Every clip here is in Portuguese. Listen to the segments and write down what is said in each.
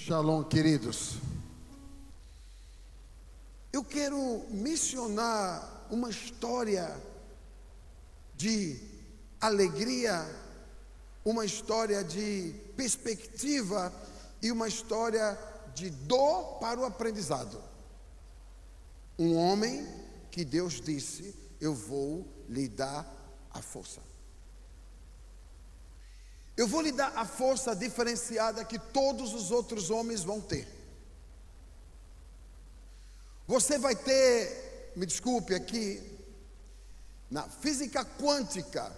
Shalom, queridos. Eu quero mencionar uma história de alegria, uma história de perspectiva e uma história de dor para o aprendizado. Um homem que Deus disse: eu vou lhe dar a força. Eu vou lhe dar a força diferenciada que todos os outros homens vão ter. Você vai ter, me desculpe aqui, na física quântica,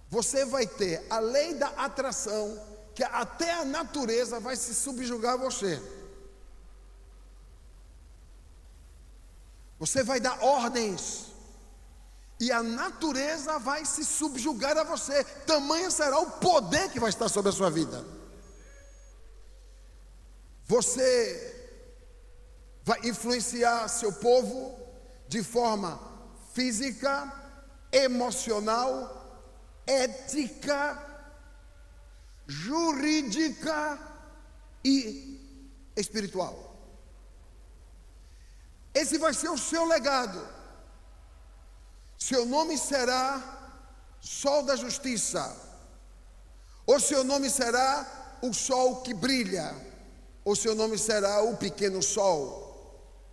você vai ter a lei da atração, que até a natureza vai se subjugar a você. Você vai dar ordens e a natureza vai se subjugar a você. Tamanho será o poder que vai estar sobre a sua vida. Você vai influenciar seu povo de forma física, emocional, ética, jurídica e espiritual. Esse vai ser o seu legado. Seu nome será Sol da Justiça, ou seu nome será o Sol que brilha, ou seu nome será o pequeno Sol,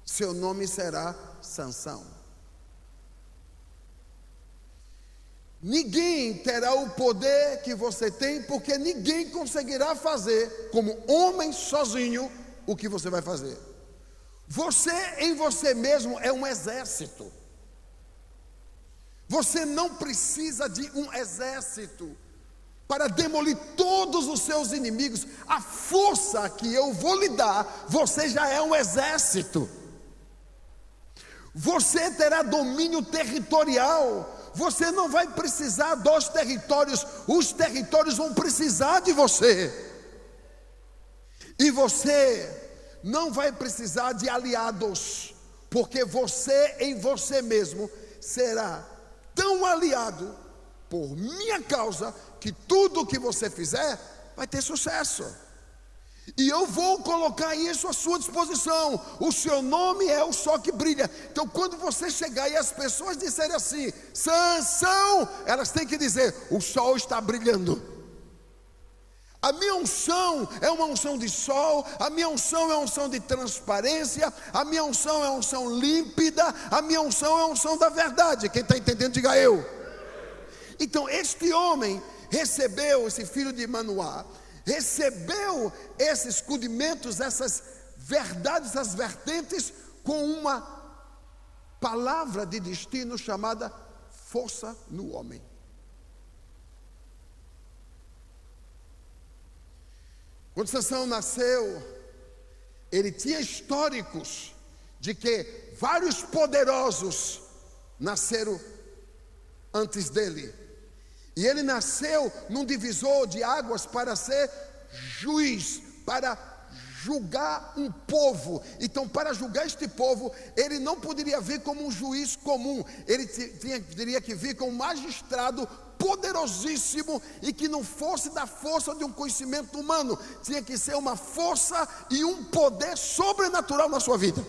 seu nome será Sansão. Ninguém terá o poder que você tem, porque ninguém conseguirá fazer como homem sozinho o que você vai fazer. Você em você mesmo é um exército. Você não precisa de um exército para demolir todos os seus inimigos. A força que eu vou lhe dar, você já é um exército. Você terá domínio territorial. Você não vai precisar dos territórios, os territórios vão precisar de você. E você não vai precisar de aliados, porque você em você mesmo será tão aliado por minha causa, que tudo que você fizer vai ter sucesso. E eu vou colocar isso à sua disposição. O seu nome é o sol que brilha. Então quando você chegar e as pessoas disserem assim: Sansão, elas têm que dizer: o sol está brilhando. A minha unção é uma unção de sol, a minha unção é uma unção de transparência, a minha unção é uma unção límpida, a minha unção é uma unção da verdade. Quem está entendendo, diga eu. Então este homem recebeu, esse filho de Manoá, recebeu esses rudimentos, essas verdades, essas vertentes, com uma palavra de destino chamada força no homem. Quando Sansão nasceu, ele tinha históricos de que vários poderosos nasceram antes dele. E ele nasceu num divisor de águas para ser juiz, para julgar um povo. Então, para julgar este povo, ele não poderia vir como um juiz comum. Ele teria que vir como um magistrado poderosíssimo e que não fosse da força de um conhecimento humano. Tinha que ser uma força e um poder sobrenatural na sua vida,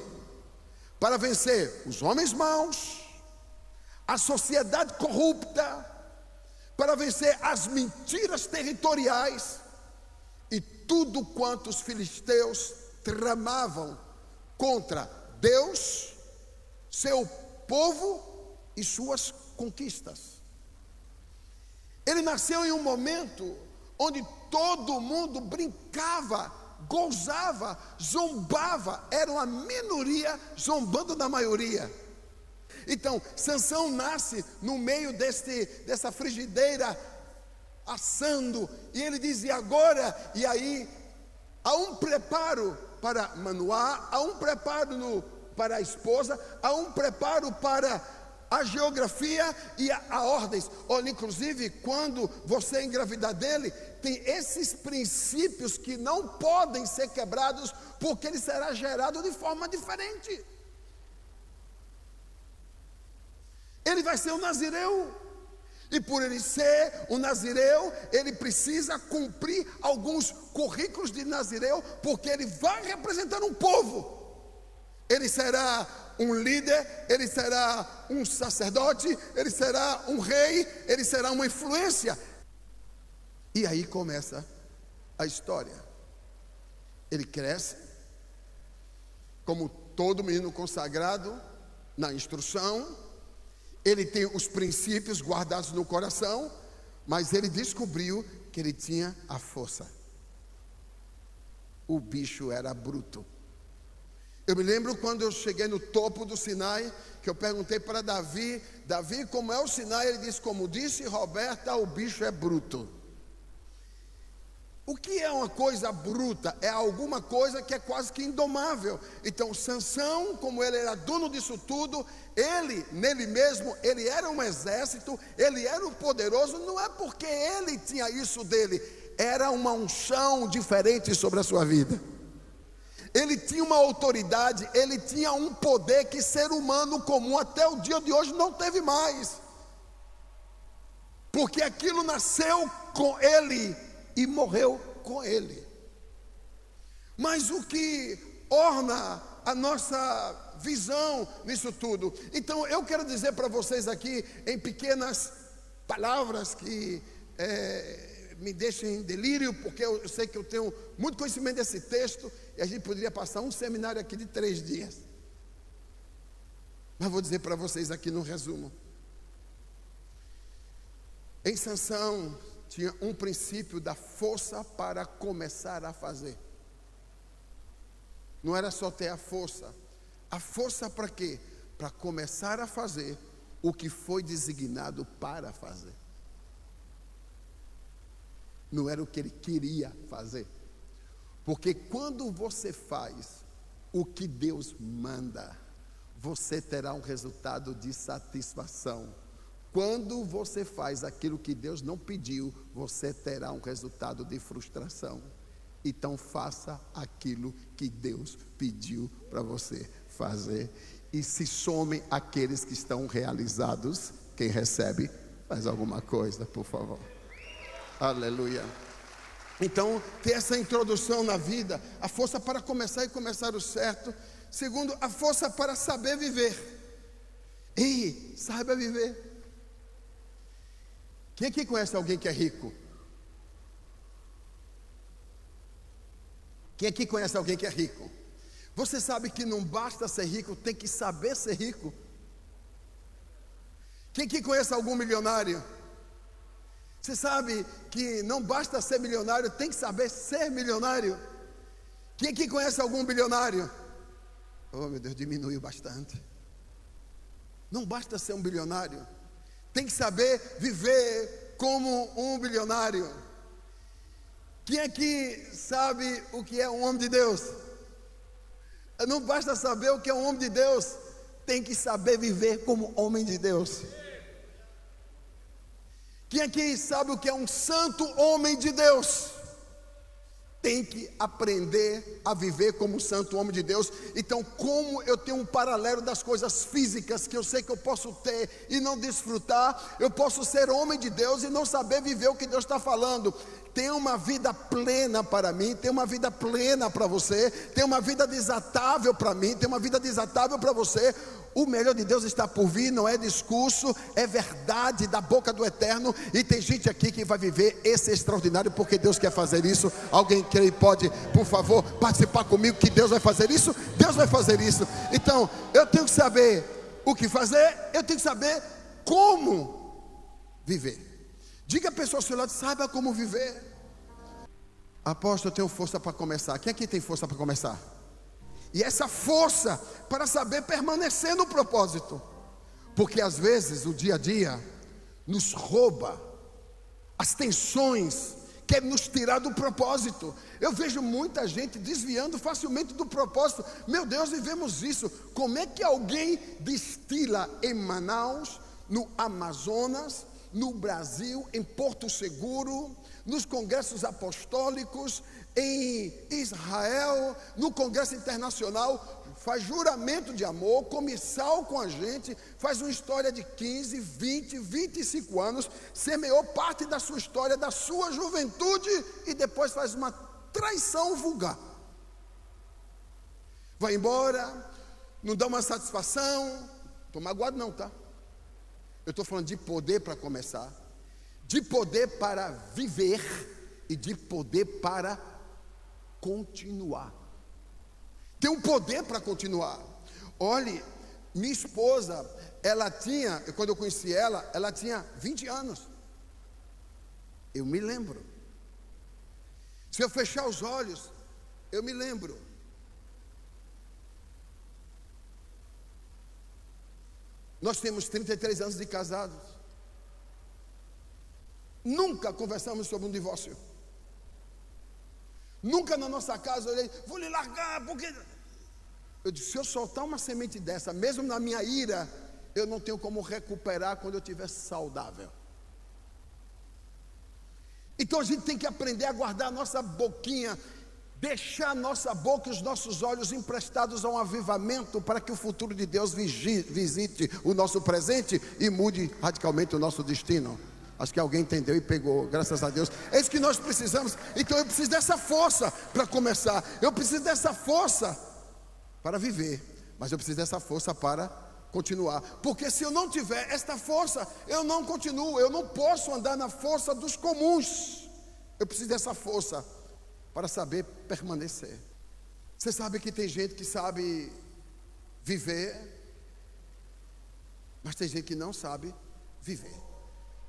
para vencer os homens maus, a sociedade corrupta, para vencer as mentiras territoriais e tudo quanto os filisteus tramavam contra Deus, seu povo e suas conquistas. Ele nasceu em um momento onde todo mundo brincava, gozava, zombava. Era uma minoria zombando da maioria. Então, Sansão nasce no meio dessa frigideira assando. E ele diz: e agora? E aí, há um preparo para Manoá, há um preparo para a esposa, há um preparo para a geografia e a ordens. Olha, inclusive, quando você engravidar dele, tem esses princípios que não podem ser quebrados, porque ele será gerado de forma diferente. Ele vai ser um nazireu. E por ele ser um nazireu, ele precisa cumprir alguns currículos de nazireu, porque ele vai representar um povo. Ele será um líder, ele será um sacerdote, ele será um rei, ele será uma influência. E aí começa a história. Ele cresce, como todo menino consagrado, na instrução. Ele tem os princípios guardados no coração, mas ele descobriu que ele tinha a força. O bicho era bruto. Eu me lembro quando eu cheguei no topo do Sinai, que eu perguntei para Davi, como é o Sinai? Ele disse, como disse Roberta, o bicho é bruto. O que é uma coisa bruta? É alguma coisa que é quase que indomável. Então Sansão, como ele era dono disso tudo, nele mesmo, ele era um exército, ele era um poderoso, não é porque ele tinha isso dele, era uma unção diferente sobre a sua vida. Ele tinha uma autoridade, ele tinha um poder que ser humano comum até o dia de hoje não teve mais. Porque aquilo nasceu com ele e morreu com ele. Mas o que orna a nossa visão nisso tudo? Então eu quero dizer para vocês aqui, em pequenas palavras que me deixem em delírio, porque eu sei que eu tenho muito conhecimento desse texto, e a gente poderia passar um seminário aqui de 3 dias. Mas vou dizer para vocês aqui no resumo. Em Sansão tinha um princípio da força para começar a fazer. Não era só ter a força para quê? Para começar a fazer o que foi designado para fazer. Não era o que ele queria fazer. Porque quando você faz o que Deus manda, você terá um resultado de satisfação. Quando você faz aquilo que Deus não pediu, você terá um resultado de frustração. Então faça aquilo que Deus pediu para você fazer. E se somem aqueles que estão realizados. Quem recebe, faz alguma coisa, por favor. Aleluia. Então, ter essa introdução na vida, a força para começar e começar o certo. Segundo, a força para saber viver. Ei, saiba viver. Quem aqui conhece alguém que é rico? Quem aqui conhece alguém que é rico? Você sabe que não basta ser rico, tem que saber ser rico. Quem aqui conhece algum milionário? Você sabe que não basta ser milionário, tem que saber ser milionário. Quem aqui conhece algum bilionário? Oh meu Deus, diminuiu bastante. Não basta ser um bilionário, tem que saber viver como um bilionário. Quem aqui sabe o que é um homem de Deus? Não basta saber o que é um homem de Deus, tem que saber viver como homem de Deus. Quem aqui sabe o que é um santo homem de Deus? Tem que aprender a viver como um santo homem de Deus. Então, como eu tenho um paralelo das coisas físicas que eu sei que eu posso ter e não desfrutar, eu posso ser homem de Deus e não saber viver o que Deus está falando. Tem uma vida plena para mim, tem uma vida plena para você, tem uma vida desatável para mim, tem uma vida desatável para você. O melhor de Deus está por vir, não é discurso, é verdade da boca do Eterno. E tem gente aqui que vai viver esse extraordinário, porque Deus quer fazer isso. Alguém que pode, por favor, participar comigo que Deus vai fazer isso? Deus vai fazer isso. Então, eu tenho que saber o que fazer, eu tenho que saber como viver. Diga a pessoa ao seu lado, saiba como viver. Apóstolo, eu tenho força para começar. Quem aqui tem força para começar? E essa força para saber permanecer no propósito. Porque às vezes o dia a dia nos rouba. As tensões querem nos tirar do propósito. Eu vejo muita gente desviando facilmente do propósito. Meu Deus, vivemos isso. Como é que alguém destila em Manaus, no Amazonas, no Brasil, em Porto Seguro, nos congressos apostólicos, em Israel, no congresso internacional, faz juramento de amor, comissal com a gente, faz uma história de 15, 20, 25 anos, semeou parte da sua história, da sua juventude, e depois faz uma traição vulgar. Vai embora, não dá uma satisfação. Estou magoado não, tá? Eu estou falando de poder para começar, de poder para viver e de poder para continuar. Tem um poder para continuar. Olhe, minha esposa, quando eu conheci ela tinha 20 anos. Eu me lembro. Se eu fechar os olhos, eu me lembro. Nós temos 33 anos de casados. Nunca conversamos sobre um divórcio. Nunca na nossa casa eu olhei, vou lhe largar, porque... Eu disse, se eu soltar uma semente dessa, mesmo na minha ira, eu não tenho como recuperar quando eu estiver saudável. Então a gente tem que aprender a guardar a nossa boquinha, deixar a nossa boca e os nossos olhos emprestados a um avivamento, para que o futuro de Deus visite o nosso presente e mude radicalmente o nosso destino. Acho que alguém entendeu e pegou, graças a Deus. É isso que nós precisamos. Então eu preciso dessa força para começar. Eu preciso dessa força para viver. Mas eu preciso dessa força para continuar. Porque se eu não tiver esta força, eu não continuo. Eu não posso andar na força dos comuns. Eu preciso dessa força para saber permanecer. Você sabe que tem gente que sabe viver, mas tem gente que não sabe viver.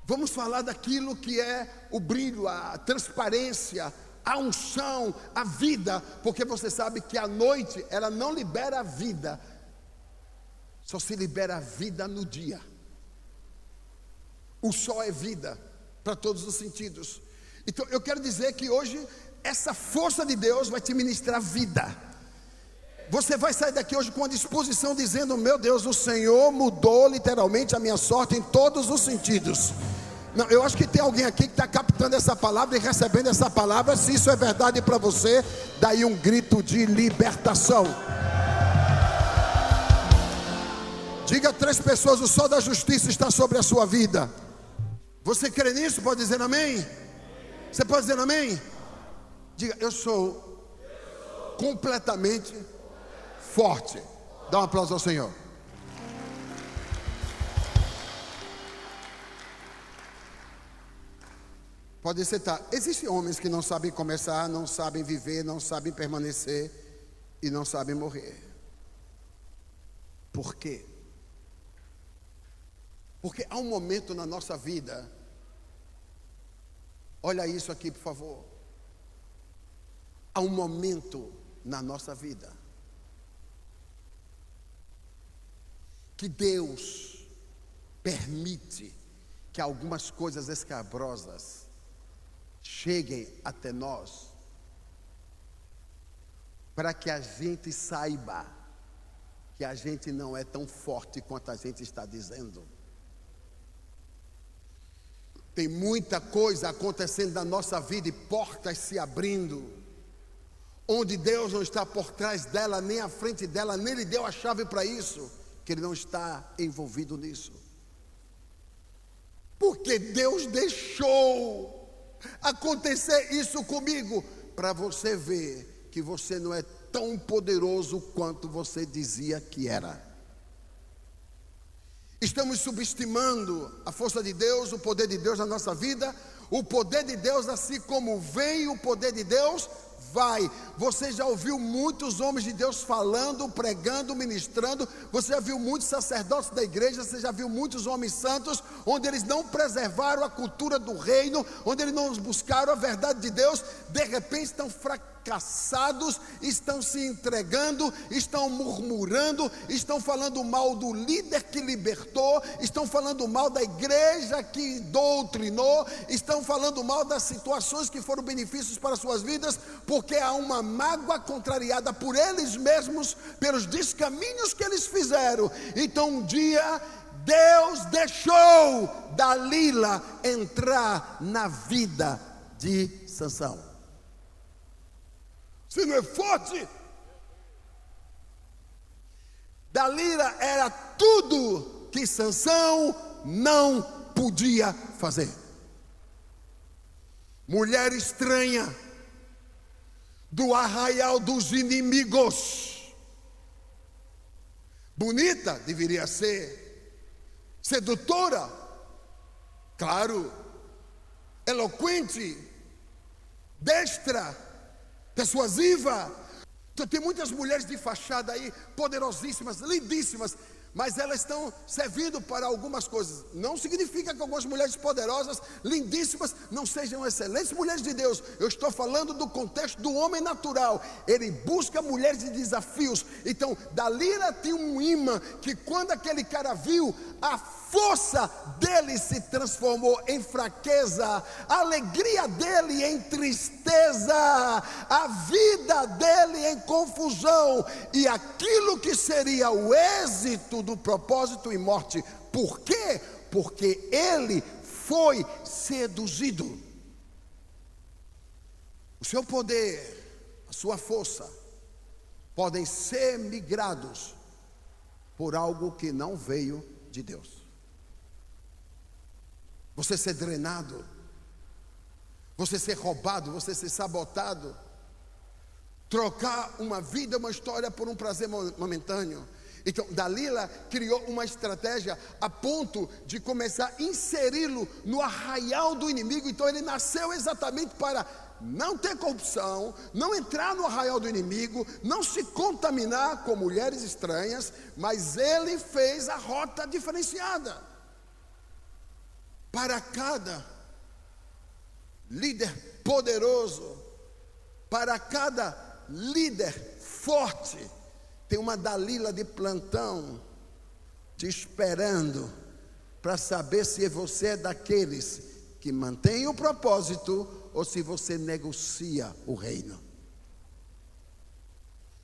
Vamos falar daquilo que é o brilho, a transparência, a unção, a vida, porque você sabe que a noite, ela não libera a vida, só se libera a vida no dia. O sol é vida, para todos os sentidos. Então eu quero dizer que hoje, essa força de Deus vai te ministrar vida. Você vai sair daqui hoje com a disposição dizendo, meu Deus, o Senhor mudou literalmente a minha sorte em todos os sentidos. Não, eu acho que tem alguém aqui que está captando essa palavra e recebendo essa palavra. Se isso é verdade para você, daí um grito de libertação. Diga a 3 pessoas, o sol da justiça está sobre a sua vida. Você crê nisso? Pode dizer amém? Você pode dizer amém? Diga, eu sou completamente forte. Dá um aplauso ao Senhor. Pode sentar. Existem homens que não sabem começar, não sabem viver, não sabem permanecer e não sabem morrer. Por quê? Porque há um momento na nossa vida, olha isso aqui por favor. Há um momento na nossa vida que Deus permite que algumas coisas escabrosas cheguem até nós, para que a gente saiba que a gente não é tão forte quanto a gente está dizendo. Tem muita coisa acontecendo na nossa vida e portas se abrindo, onde Deus não está por trás dela, nem à frente dela, nem lhe deu a chave para isso, que Ele não está envolvido nisso. Porque Deus deixou acontecer isso comigo, para você ver que você não é tão poderoso quanto você dizia que era. Estamos subestimando a força de Deus, o poder de Deus na nossa vida. O poder de Deus, assim como vem o poder de Deus, vai. Você já ouviu muitos homens de Deus falando, pregando, ministrando. Você já viu muitos sacerdotes da igreja, você já viu muitos homens santos, onde eles não preservaram a cultura do reino, onde eles não buscaram a verdade de Deus. De repente estão fracassados, estão se entregando, estão murmurando, estão falando mal do líder que libertou, estão falando mal da igreja que doutrinou, estão falando mal das situações que foram benefícios para suas vidas, porque há uma mágoa contrariada por eles mesmos, pelos descaminhos que eles fizeram. Então um dia Deus deixou Dalila entrar na vida de Sansão. Você não é forte? Dalila era tudo que Sansão não podia fazer. Mulher estranha do arraial dos inimigos. Bonita deveria ser, sedutora, claro, eloquente, destra, persuasiva. Então tem muitas mulheres de fachada aí, poderosíssimas, lindíssimas, mas elas estão servindo para algumas coisas. Não significa que algumas mulheres poderosas, lindíssimas, não sejam excelentes mulheres de Deus. Eu estou falando do contexto do homem natural. Ele busca mulheres de desafios. Então Dalila tinha um imã que quando aquele cara viu, a força dele se transformou em fraqueza, a alegria dele em tristeza, a vida dele em confusão, e aquilo que seria o êxito do propósito em morte. Por quê? Porque ele foi seduzido. O seu poder, a sua força podem ser migrados por algo que não veio de Deus. Você ser drenado, você ser roubado, você ser sabotado, trocar uma vida, uma história por um prazer momentâneo. Então Dalila criou uma estratégia a ponto de começar a inseri-lo no arraial do inimigo. Então ele nasceu exatamente para não ter corrupção, não entrar no arraial do inimigo, não se contaminar com mulheres estranhas, mas ele fez a rota diferenciada. Para cada líder poderoso, para cada líder forte, tem uma Dalila de plantão te esperando para saber se você é daqueles que mantém o propósito ou se você negocia o reino.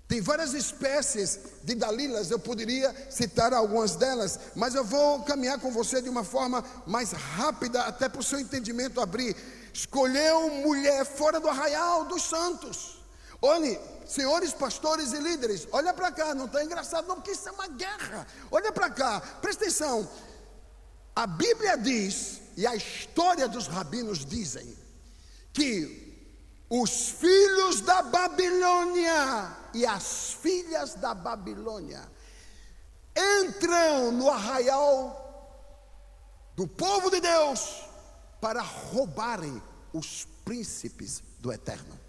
Tem várias espécies de Dalilas, eu poderia citar algumas delas, mas eu vou caminhar com você de uma forma mais rápida, até para o seu entendimento abrir. Escolheu mulher fora do arraial dos santos. Olhe, senhores pastores e líderes, olha para cá, não está engraçado não, porque isso é uma guerra. Olha para cá, presta atenção. A Bíblia diz, e a história dos rabinos dizem, que os filhos da Babilônia e as filhas da Babilônia entram no arraial do povo de Deus para roubarem os príncipes do Eterno.